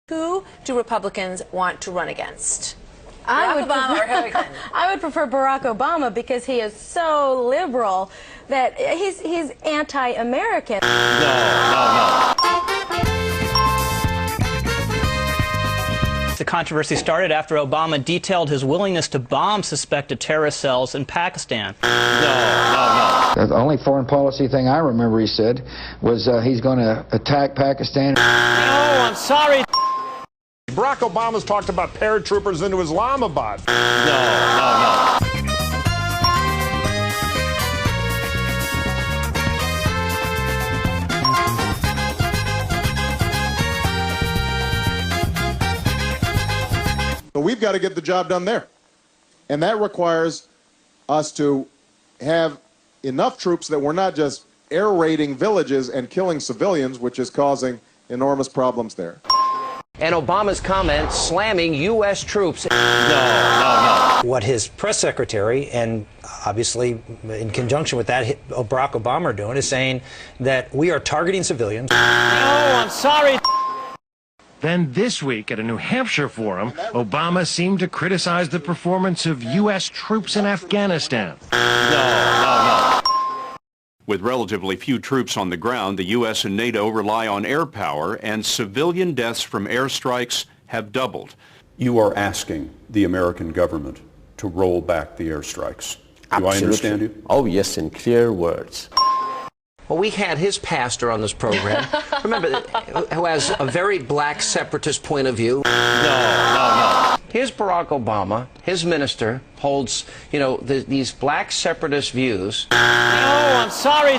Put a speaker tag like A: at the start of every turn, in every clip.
A: Who do Republicans want to run against?
B: Barack
A: Obama or Hillary Clinton?
B: I would prefer Barack Obama because he is so liberal that he's anti-American.
C: No.
D: The controversy started after Obama detailed his willingness to bomb suspected terrorist cells in Pakistan.
C: No.
E: The only foreign policy thing I remember he said was he's going to attack Pakistan.
C: No, I'm sorry.
F: Barack Obama's talked about paratroopers into Islamabad.
C: No.
F: So we've got to get the job done there. And that requires us to have enough troops that we're not just air raiding villages and killing civilians, which is causing enormous problems there.
G: And Obama's comment slamming U.S. troops.
C: No.
H: What his press secretary, and obviously in conjunction with that, Barack Obama are doing is saying that we are targeting civilians.
C: No, I'm sorry.
I: Then this week at a New Hampshire forum, Obama seemed to criticize the performance of U.S. troops in Afghanistan.
C: No.
J: With relatively few troops on the ground, the U.S. and NATO rely on air power, and civilian deaths from airstrikes have doubled. You are asking the American government to roll back the airstrikes. Do I understand you?
K: Oh, yes, in clear words.
G: Well, we had his pastor on this program, remember, who has a very black separatist point of view.
C: No.
G: Here's Barack Obama, his minister, holds, these black separatist views.
C: No, I'm sorry.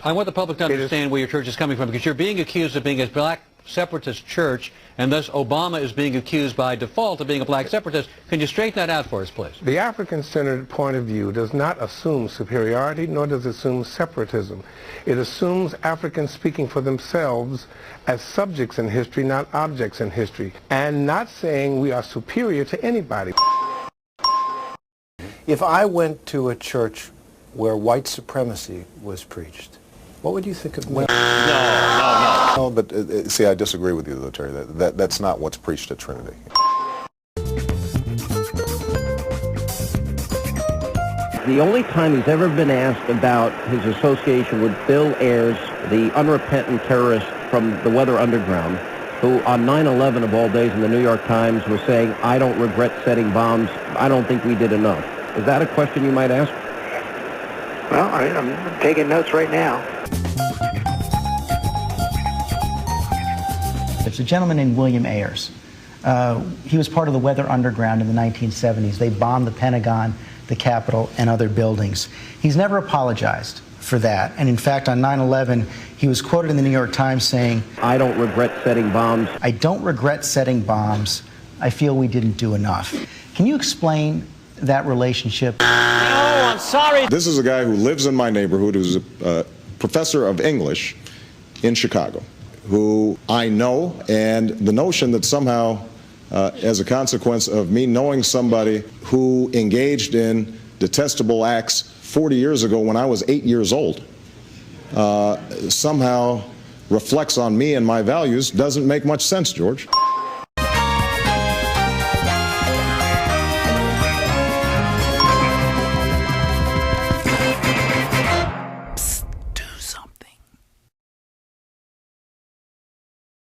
L: I want the public to understand where your church is coming from, because you're being accused of being a black separatist church, and thus Obama is being accused by default of being a black separatist. Can you straighten that out for us, please?
M: The African-centered point of view does not assume superiority, nor does it assume separatism. It assumes Africans speaking for themselves as subjects in history, not objects in history, and not saying we are superior to anybody.
N: If I went to a church where white supremacy was preached, what would you think of me?
F: No, but see, I disagree with you, though, Terry. That's not what's preached at Trinity.
O: The only time he's ever been asked about his association with Bill Ayers, the unrepentant terrorist from the Weather Underground, who on 9/11 of all days in the New York Times was saying, "I don't regret setting bombs. I don't think we did enough." Is that a question you might ask?
P: Well, I'm taking notes right now.
Q: There's a gentleman named William Ayers. He was part of the Weather Underground in the 1970s. They bombed the Pentagon, the Capitol, and other buildings. He's never apologized for that. And in fact, on 9/11, he was quoted in the New York Times saying,
O: "I don't regret setting bombs.
Q: I don't regret setting bombs. I feel we didn't do enough." Can you explain that relationship?
C: No, I'm sorry.
F: This is a guy who lives in my neighborhood, who's a professor of English in Chicago, who I know, and the notion that somehow, as a consequence of me knowing somebody who engaged in detestable acts 40 years ago when I was 8 years old, somehow reflects on me and my values doesn't make much sense, George.